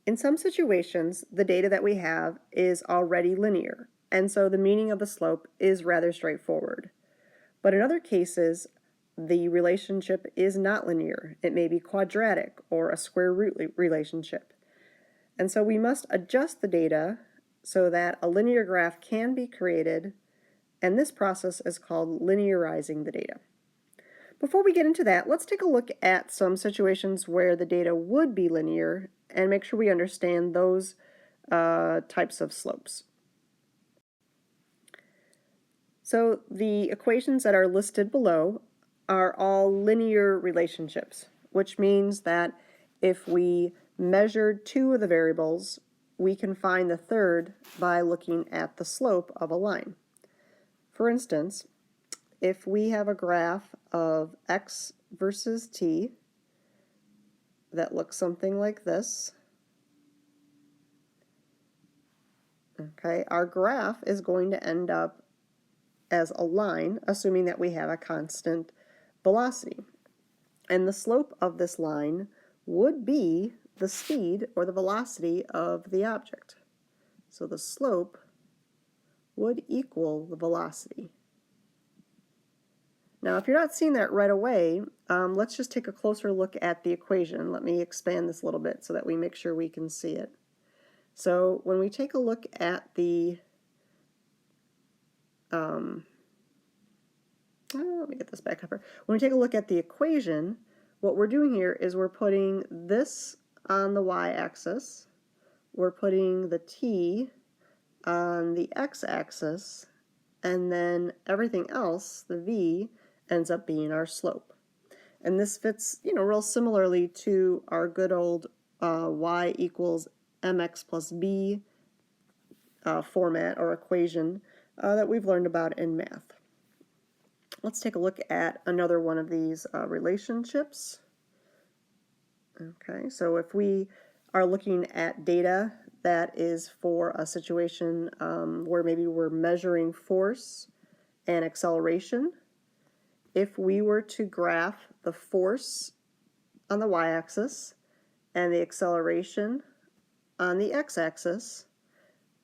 In some situations, the data that we have is already linear, and so the meaning of the slope is rather straightforward. But in other cases, the relationship is not linear. It may be quadratic or a square root relationship. And so we must adjust the data so that a linear graph can be created, and this process is called linearizing the data. Before we get into that, let's take a look at some situations where the data would be linear and make sure we understand those types of slopes. So the equations that are listed below are all linear relationships, which means that if we measured two of the variables, we can find the third by looking at the slope of a line. For instance, if we have a graph of x versus t that looks something like this, okay, our graph is going to end up as a line, assuming that we have a constant velocity. And the slope of this line would be the speed or the velocity of the object. So the slope would equal the velocity. Now, if you're not seeing that right away, let's just take a closer look at the equation. Let me expand this a little bit so that we make sure we can see it. So when we take a look at the let me get this back up here. When we take a look at the equation, what we're doing here is we're putting this on the y-axis, we're putting the t on the x-axis, and then everything else, the v, ends up being our slope. And this fits, real similarly to our good old y equals mx plus b format or equation that we've learned about in math. Let's take a look at another one of these relationships. Okay, so if we are looking at data that is for a situation where maybe we're measuring force and acceleration, if we were to graph the force on the y-axis and the acceleration on the x-axis,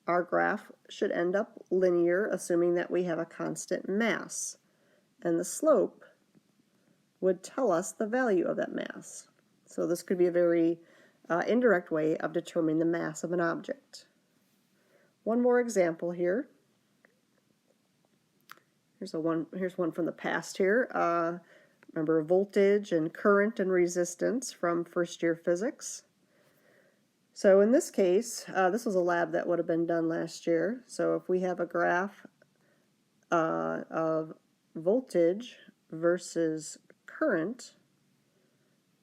our graph should end up linear, assuming that we have a constant mass. And the slope would tell us the value of that mass. So this could be a very indirect way of determining the mass of an object. One more example here. Here's one from the past here. Remember voltage and current and resistance from first year physics. So in this case, this was a lab that would have been done last year. So if we have a graph of voltage versus current,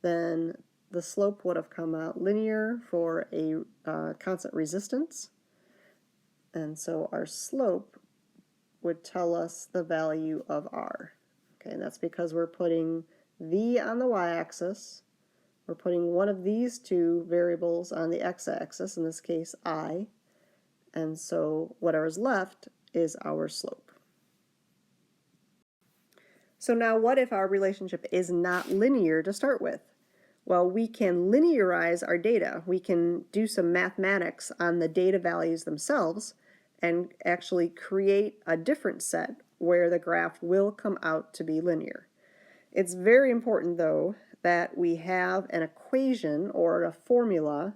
then the slope would have come out linear for a constant resistance. And so our slope would tell us the value of R. Okay, and that's because we're putting V on the y-axis. We're putting one of these two variables on the x-axis, in this case I, and so whatever is left is our slope. So now what if our relationship is not linear to start with? Well, we can linearize our data. We can do some mathematics on the data values themselves and actually create a different set where the graph will come out to be linear. It's very important, though, that we have an equation or a formula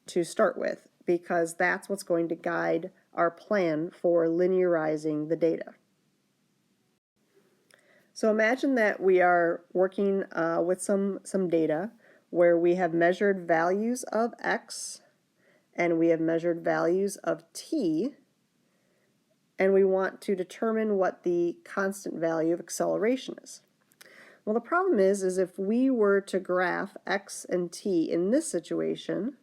to start with, because that's what's going to guide our plan for linearizing the data. So imagine that we are working with some data where we have measured values of x and we have measured values of t, and we want to determine what the constant value of acceleration is. Well, the problem is if we were to graph x and t in this situation,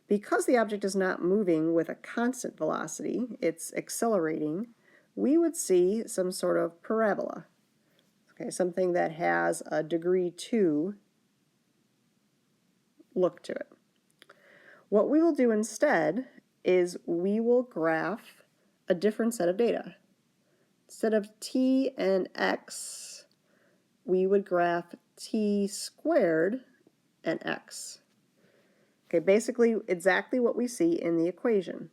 because the object is not moving with a constant velocity, it's accelerating, we would see some sort of parabola. Okay, something that has a degree 2 look to it. What we will do instead is we will graph a different set of data. Instead of t and x, we would graph t squared and x. Okay, basically exactly what we see in the equation.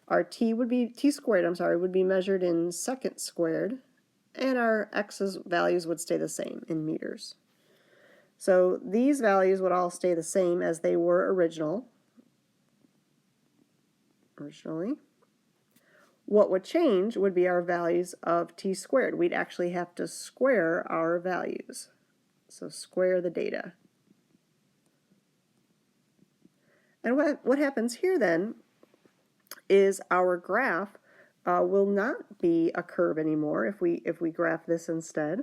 Our t squared, would be measured in seconds squared, and our x's values would stay the same in meters. So these values would all stay the same as they were originally. What would change would be our values of t squared. We'd actually have to square our values. So square the data. And what happens here then is our graph will not be a curve anymore if we graph this instead.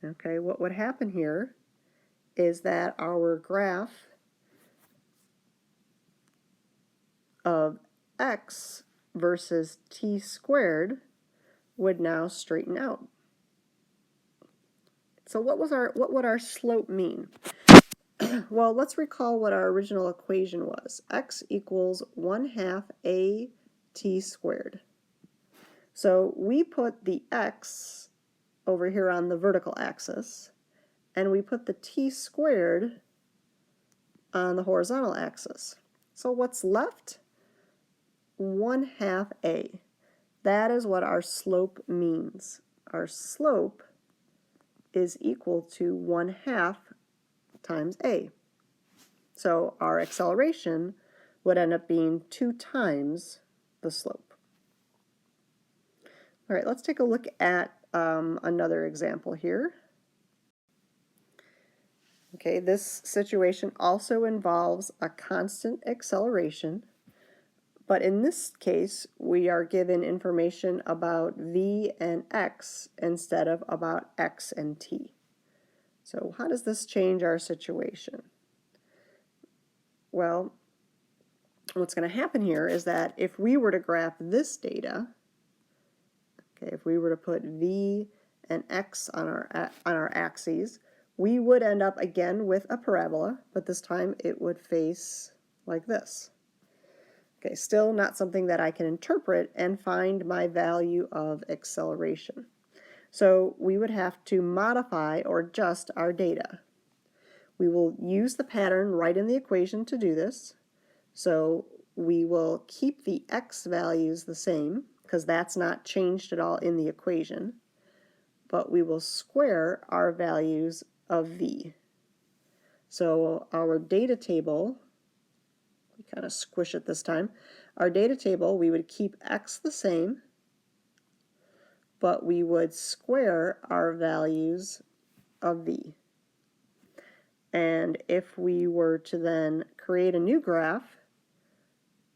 Okay, what would happen here is that our graph of x versus t squared would now straighten out. So what would our slope mean? Well, let's recall what our original equation was. X equals 1/2 a t squared. So we put the x over here on the vertical axis, and we put the t squared on the horizontal axis. So what's left? 1/2 a. That is what our slope means. Our slope is equal to 1/2 times a. So our acceleration would end up being 2 times the slope. All right, let's take a look at another example here. Okay, this situation also involves a constant acceleration, but in this case we are given information about v and x instead of about x and t. So how does this change our situation? Well, what's going to happen here is that if we were to graph this data, okay, if we were to put v and x on our axes, we would end up again with a parabola, but this time it would face like this. Okay, still not something that I can interpret and find my value of acceleration. So we would have to modify or adjust our data. We will use the pattern right in the equation to do this. So we will keep the x values the same, because that's not changed at all in the equation, but we will square our values of v. So our data table, we kind of squish it this time, our data table, we would keep x the same, but we would square our values of v. And if we were to then create a new graph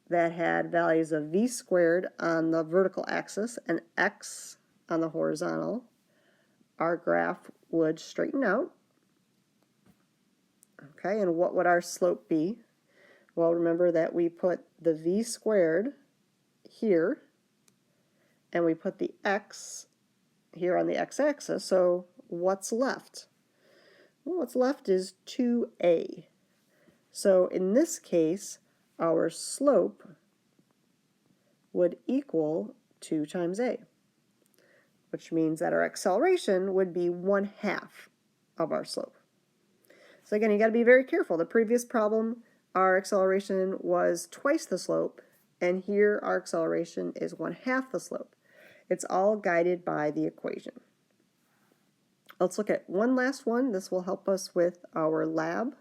that had values of v squared on the vertical axis and x on the horizontal, our graph would straighten out. Okay, and what would our slope be? Well, remember that we put the v squared here, and we put the x here on the x-axis, so what's left? Well, what's left is 2a. So in this case, our slope would equal 2 times a, which means that our acceleration would be 1/2 of our slope. So again, you got to be very careful. The previous problem, our acceleration was twice the slope, and here our acceleration is 1/2 the slope. It's all guided by the equation. Let's look at one last one. This will help us with our lab.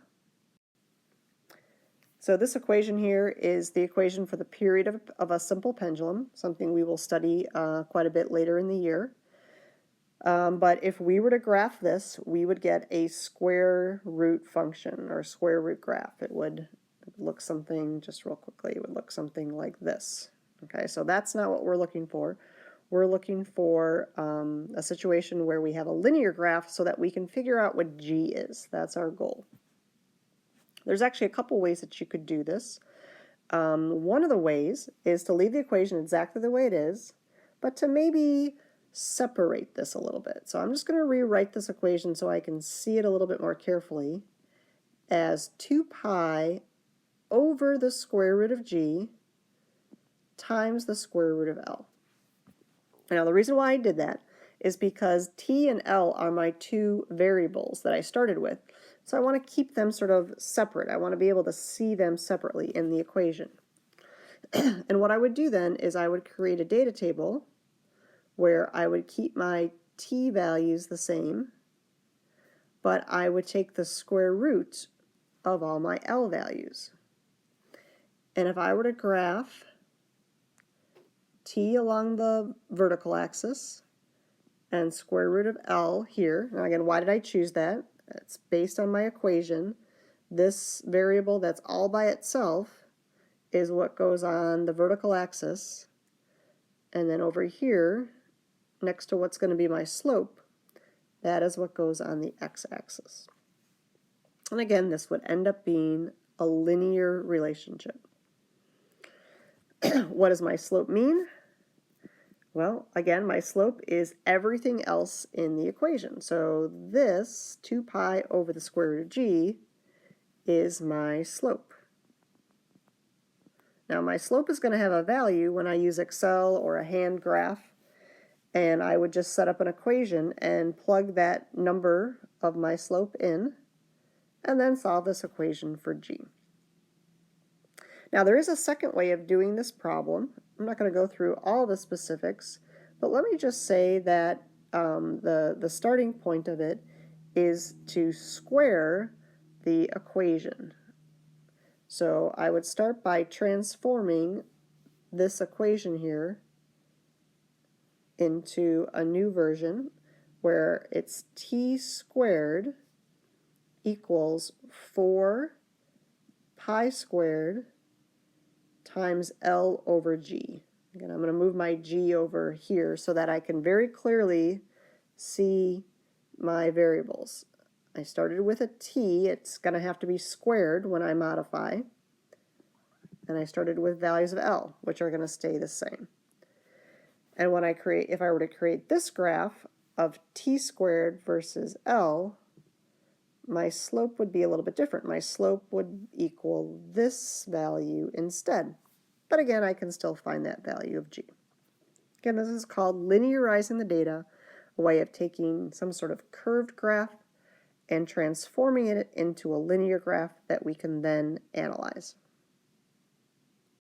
So this equation here is the equation for the period of a simple pendulum, something we will study quite a bit later in the year. But if we were to graph this, we would get a square root function or square root graph. It would look something, just real quickly, it would look something like this. Okay, so that's not what we're looking for. We're looking for a situation where we have a linear graph so that we can figure out what g is. That's our goal. There's actually a couple ways that you could do this. One of the ways is to leave the equation exactly the way it is, but to maybe separate this a little bit. So I'm just going to rewrite this equation so I can see it a little bit more carefully as 2 pi over the square root of g times the square root of L. Now the reason why I did that is because t and L are my two variables that I started with. So I want to keep them sort of separate. I want to be able to see them separately in the equation. And what I would do then is I would create a data table where I would keep my t values the same, but I would take the square root of all my L values. And if I were to graph t along the vertical axis and square root of L here, now again, why did I choose that? It's based on my equation. This variable that's all by itself is what goes on the vertical axis, and then over here, next to what's going to be my slope, that is what goes on the x-axis. And again, this would end up being a linear relationship. What does my slope mean? Well, again, my slope is everything else in the equation. So this 2 pi over the square root of g is my slope. Now my slope is going to have a value when I use Excel or a hand graph, and I would just set up an equation and plug that number of my slope in, and then solve this equation for g. Now there is a second way of doing this problem. I'm not going to go through all the specifics, but let me just say that the starting point of it is to square the equation. So I would start by transforming this equation here into a new version where it's t squared equals 4 pi squared times L over g. Again, I'm going to move my g over here so that I can very clearly see my variables. I started with a t. It's going to have to be squared when I modify. And I started with values of L, which are going to stay the same. And when if I were to create this graph of t squared versus L, my slope would be a little bit different. My slope would equal this value instead. But again, I can still find that value of g. Again, this is called linearizing the data, a way of taking some sort of curved graph and transforming it into a linear graph that we can then analyze.